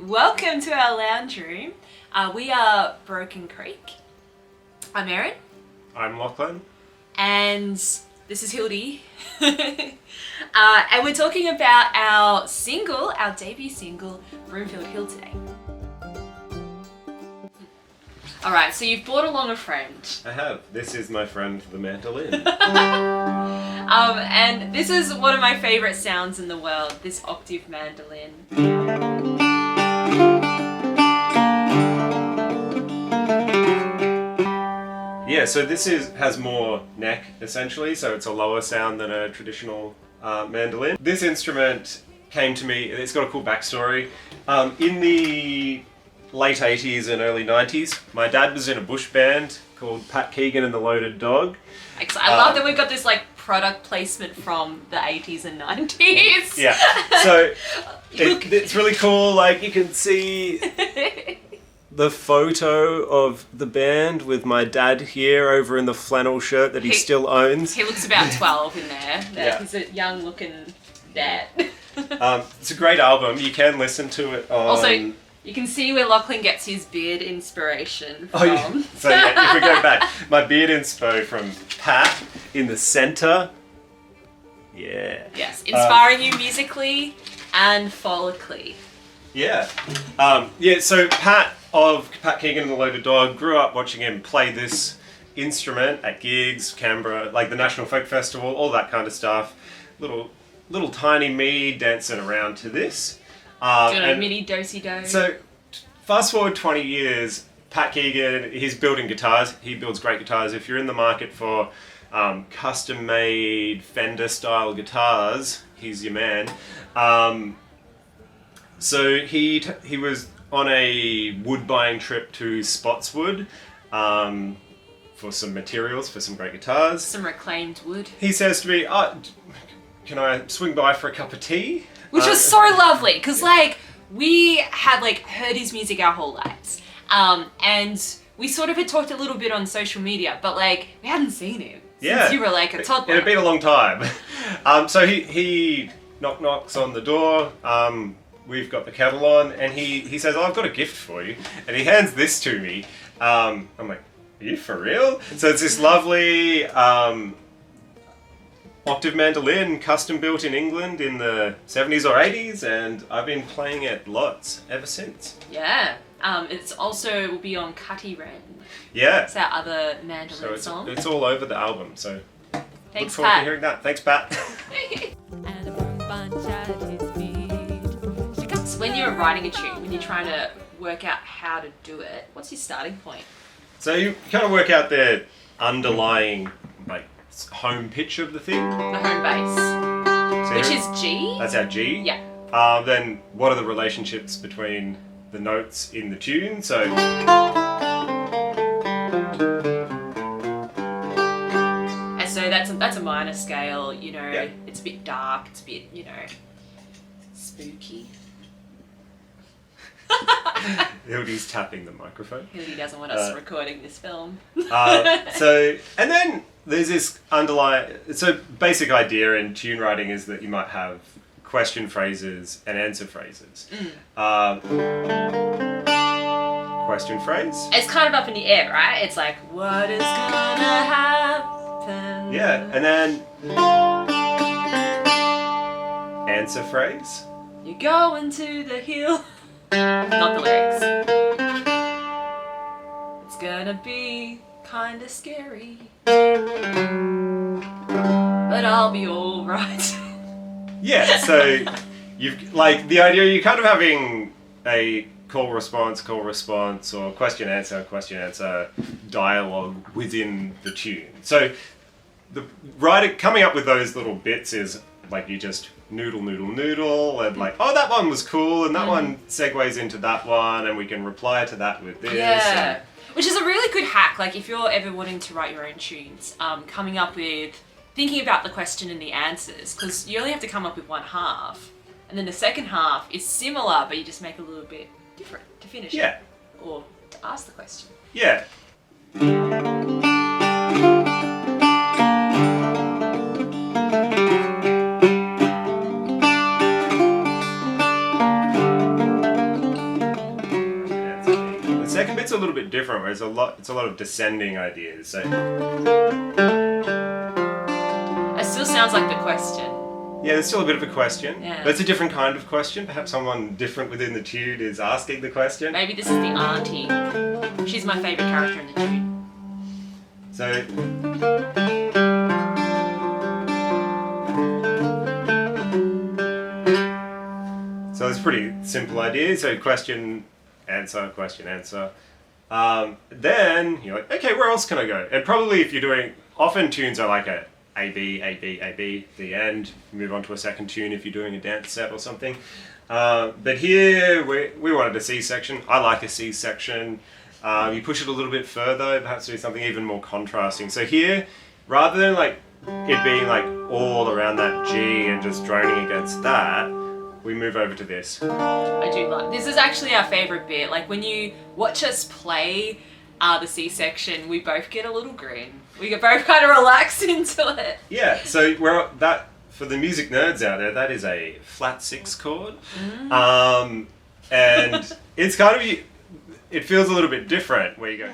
Welcome to our lounge room. We are Broken Creek. I'm Erin. I'm Lachlan. And this is Hilde. And we're talking about our debut single, Broomfield Hill today. Alright, so you've brought along a friend. I have. This is my friend, the Mandolin. And this is one of my favourite sounds in the world, this octave mandolin. Yeah, so this has more neck, essentially, so it's a lower sound than a traditional mandolin. This instrument came to me, it's got a cool backstory. In the late 80s and early 90s, my dad was in a bush band called Pat Keegan and the Loaded Dog. I love that we've got this product placement from the 80s and 90s. Yeah, so it's really cool, you can see the photo of the band with my dad here over in the flannel shirt that he still owns. He looks about 12 in there. Yeah. He's a young looking dad. It's a great album, you can listen to it on... Also, you can see where Lachlan gets his beard inspiration from. Oh, yeah. So if we go back, my beard inspo from Pat in the centre. Yeah. Yes, inspiring you musically and follically. Yeah. So Pat Keegan and the Loaded Dog, grew up watching him play this instrument at gigs, Canberra, the National Folk Festival, all that kind of stuff. Little tiny me dancing around to this. Doing a mini do-si-do. So, fast forward 20 years, Pat Keegan, he's building guitars. He builds great guitars. If you're in the market for custom-made Fender-style guitars, he's your man. So he was on a wood-buying trip to Spotswood for some materials for some great guitars. Some reclaimed wood. He says to me, can I swing by for a cup of tea? Which was so lovely, because we had heard his music our whole lives, and we sort of had talked a little bit on social media, but we hadn't seen him since you were a toddler. It had been a long time. So he knocks on the door. We've got the kettle on, and he says, I've got a gift for you, and he hands this to me. I'm like, are you for real? So it's this lovely octave mandolin, custom built in England in the 70s or 80s, and I've been playing it lots ever since. Yeah. It's also will be on Cutty Wren. Yeah. It's our other mandolin song. It's all over the album, so thanks, look forward Pat. to hearing that. Thanks, Pat. When you're writing a tune, when you're trying to work out how to do it, what's your starting point? So you kind of work out the underlying home pitch of the thing. The home bass. So which is G? That's our G. Yeah. Then what are the relationships between the notes in the tune? So and so that's a minor scale, Yeah. It's a bit dark, it's a bit, spooky. Hilde's tapping the microphone. Hilde doesn't want us recording this film. And then there's this basic idea in tune writing is that you might have question phrases and answer phrases. Question phrase. It's kind of up in the air, right? It's like, what is gonna happen? Yeah, and then answer phrase. You're going to the hill. Not the lyrics. It's gonna be kinda scary, but I'll be alright. Yeah, so you've the idea you're kind of having a call response, or question answer dialogue within the tune. So the writer coming up with those little bits is you just noodle, and that one was cool, and that one segues into that one, and we can reply to that with this. Yeah, which is a really good hack. If you're ever wanting to write your own tunes, thinking about the question and the answers, because you only have to come up with one half, and then the second half is similar, but you just make it a little bit different to finish it, or to ask the question. Yeah. it's a little bit different, where it's a lot of descending ideas. So it still sounds like the question. yeah, there's still a bit of a question. Yeah. But it's a different kind of question. Perhaps someone different within the tune is asking the question. Maybe this is the auntie. She's my favourite character in the tune. So it's a pretty simple idea. So question, answer, question, answer. Then you're like, okay, where else can I go? And probably if you're doing, often tunes are like a B, A, B, A, B, the end. Move on to a second tune if you're doing a dance set or something. But here we wanted a C section. I like a C section. You push it a little bit further, perhaps do something even more contrasting. So here, rather than like it being like all around that G and just droning against that, we move over to this. I do like this. Is actually our favourite bit. Like when you watch us play the C section, we both get a little grin. We get both kind of relaxed into it. Yeah. So for the music nerds out there, that is a flat 6 chord, and it's kind of it feels a little bit different where you go.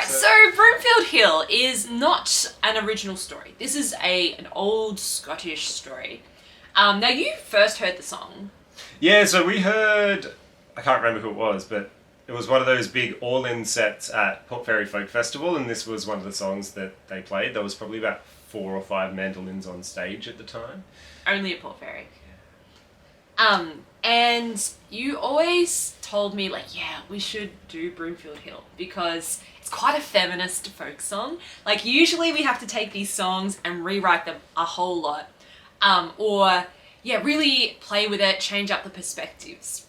So Broomfield Hill is not an original story. This is an old Scottish story. Now you first heard the song. Yeah, so we heard, I can't remember who it was, but it was one of those big all-in sets at Port Fairy Folk Festival, and this was one of the songs that they played. There was probably about 4 or 5 mandolins on stage at the time. Only at Port Fairy. And you always told me, like, yeah, we should do Broomfield Hill because it's quite a feminist folk song. Like, usually we have to take these songs and rewrite them a whole lot. Or, yeah, really play with it, change up the perspectives.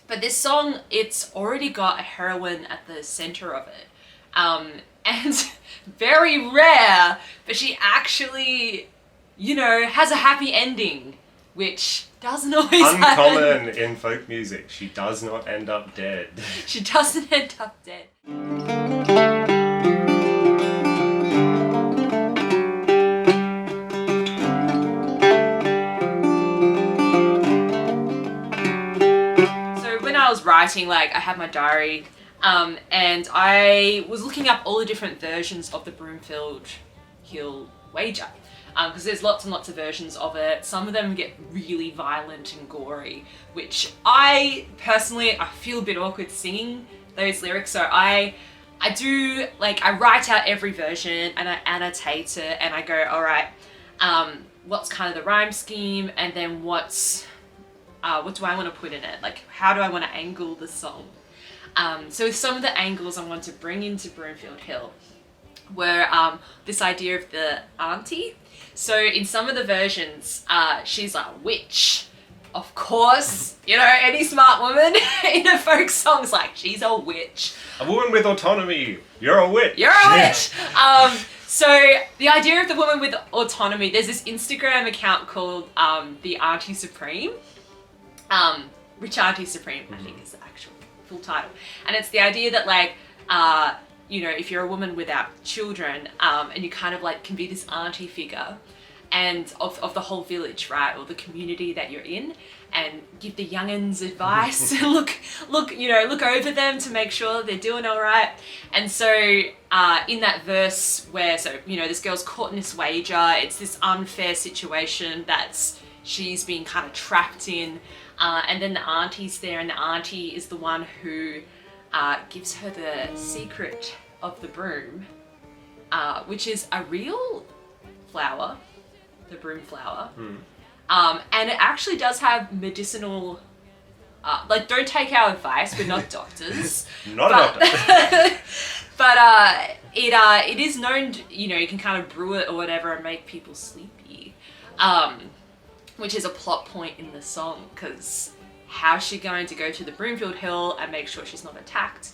But this song, it's already got a heroine at the centre of it. And very rare, but she actually, has a happy ending, which doesn't always happen. Uncommon in folk music. She does not end up dead. She doesn't end up dead. So when I was writing, I had my diary, and I was looking up all the different versions of the Broomfield Hill wager. Because there's lots and lots of versions of it. Some of them get really violent and gory, which I feel a bit awkward singing those lyrics. So I write out every version and I annotate it and I go, all right, what's kind of the rhyme scheme, and then what do I want to put in it? Like, how do I want to angle the song? So some of the angles I want to bring into Broomfield Hill were this idea of the auntie. So in some of the versions, she's a witch. Of course, any smart woman in a folk song's like, she's a witch. A woman with autonomy. You're a witch. You're a witch. So the idea of the woman with autonomy, there's this Instagram account called the Auntie Supreme. Rich Auntie Supreme, I think is the actual full title. And it's the idea that if you're a woman without children, and you kind of can be this auntie figure and of the whole village, right, or the community that you're in, and give the young'uns advice, look over them to make sure they're doing all right. And so in that verse where, this girl's caught in this wager, it's this unfair situation that she's been kind of trapped in, and then the auntie's there, and the auntie is the one who gives her the secret of the broom, which is a real flower, the broom flower. And it actually does have medicinal, don't take our advice, we're not doctors. Not a doctor. But it is known, you can kind of brew it or whatever and make people sleepy, which is a plot point in the song, because how's she going to go to the Broomfield Hill and make sure she's not attacked?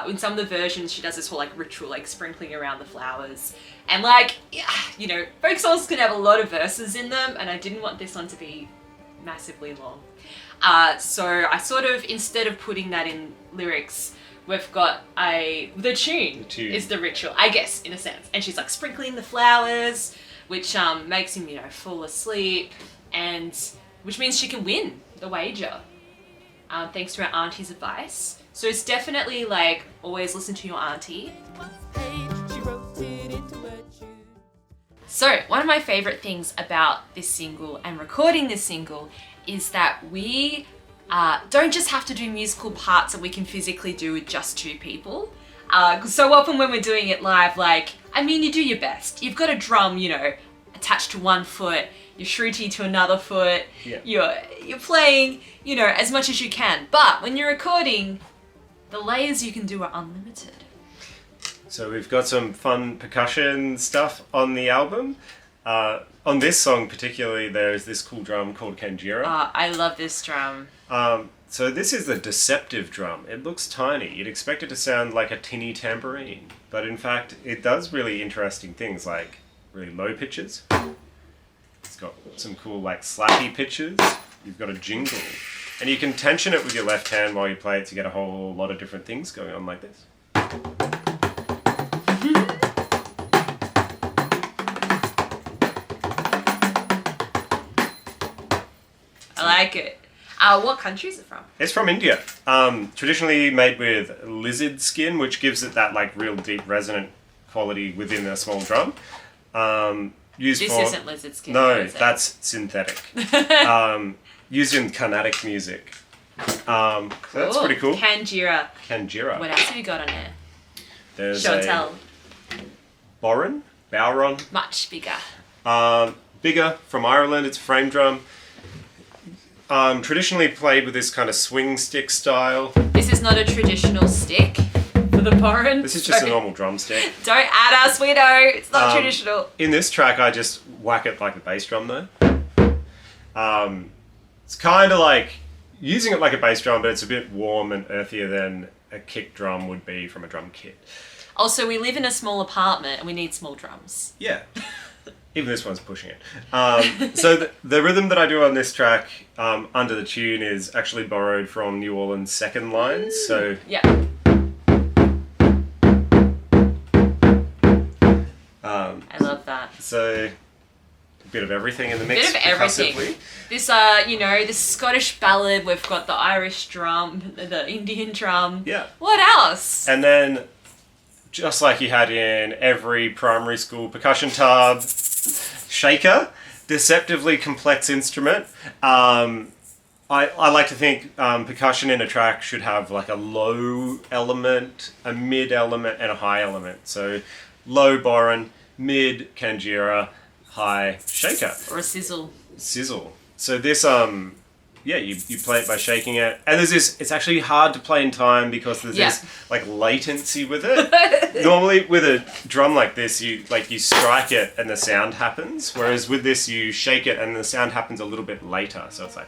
In some of the versions, she does this whole ritual, sprinkling around the flowers. And folk songs can have a lot of verses in them, and I didn't want this one to be massively long. So I sort of, instead of putting that in lyrics, we've got the tune tune. is the ritual, I guess, in a sense. And she's like sprinkling the flowers, which makes him, fall asleep, and which means she can win the wager, thanks to our auntie's advice. So it's definitely like, always listen to your auntie. So one of my favorite things about this single and recording this single is that we don't just have to do musical parts that we can physically do with just two people. 'Cause so often when we're doing it live, you do your best. You've got a drum, attached to one foot, your shruti to another foot. Yeah. You're playing, as much as you can. But when you're recording, the layers you can do are unlimited. So we've got some fun percussion stuff on the album. On this song particularly, there's this cool drum called Kanjira. I love this drum. So this is the deceptive drum. It looks tiny. You'd expect it to sound like a tinny tambourine. But in fact, it does really interesting things, like really low pitches. It's got some cool slappy pitches. You've got a jingle. And you can tension it with your left hand while you play it to get a whole lot of different things going on like this. I like it. What country is it from? It's from India. Traditionally made with lizard skin, which gives it that real deep resonant quality within a small drum. This isn't lizard skin. No, that's synthetic. Used in Carnatic music. So that's pretty cool. Kanjira. Kanjira. What else have you got on there? There's Show and tell. Bodhran. Much bigger. Bigger, from Ireland. It's a frame drum. Traditionally played with this kind of swing stick style. This is not a traditional stick for the Bodhran. This is just a normal drumstick. Don't add us, we know. It's not traditional. In this track, I just whack it like a bass drum though. It's kind of like using it like a bass drum, but it's a bit warm and earthier than a kick drum would be from a drum kit. Also, we live in a small apartment and we need small drums. Yeah. Even this one's pushing it. So the rhythm that I do on this track under the tune is actually borrowed from New Orleans' second lines. So yeah. I love that. So a bit of everything in the mix. A bit of everything. This, this Scottish ballad. We've got the Irish drum, the Indian drum. Yeah. What else? And then, just like you had in every primary school percussion tub, shaker, deceptively complex instrument. I like to think percussion in a track should have a low element, a mid element, and a high element. So low Bodhran, mid Kanjira, high shaker. Or a sizzle. Sizzle. So this, you play it by shaking it. And there's this, it's actually hard to play in time because there's this latency with it. Normally with a drum like this, you strike it and the sound happens. Whereas with this, you shake it and the sound happens a little bit later. So it's like...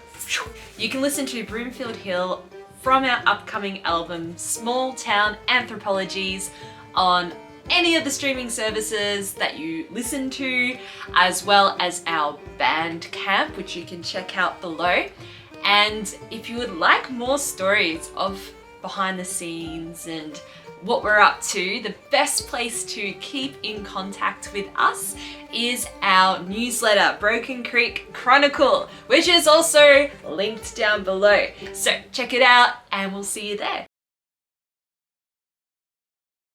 You can listen to Broomfield Hill from our upcoming album, Small Town Anthropologies, on any of the streaming services that you listen to, as well as our Bandcamp, which you can check out below. And if you would like more stories of behind the scenes and what we're up to, the best place to keep in contact with us is our newsletter, Broken Creek Chronicle, which is also linked down below. So check it out and we'll see you there.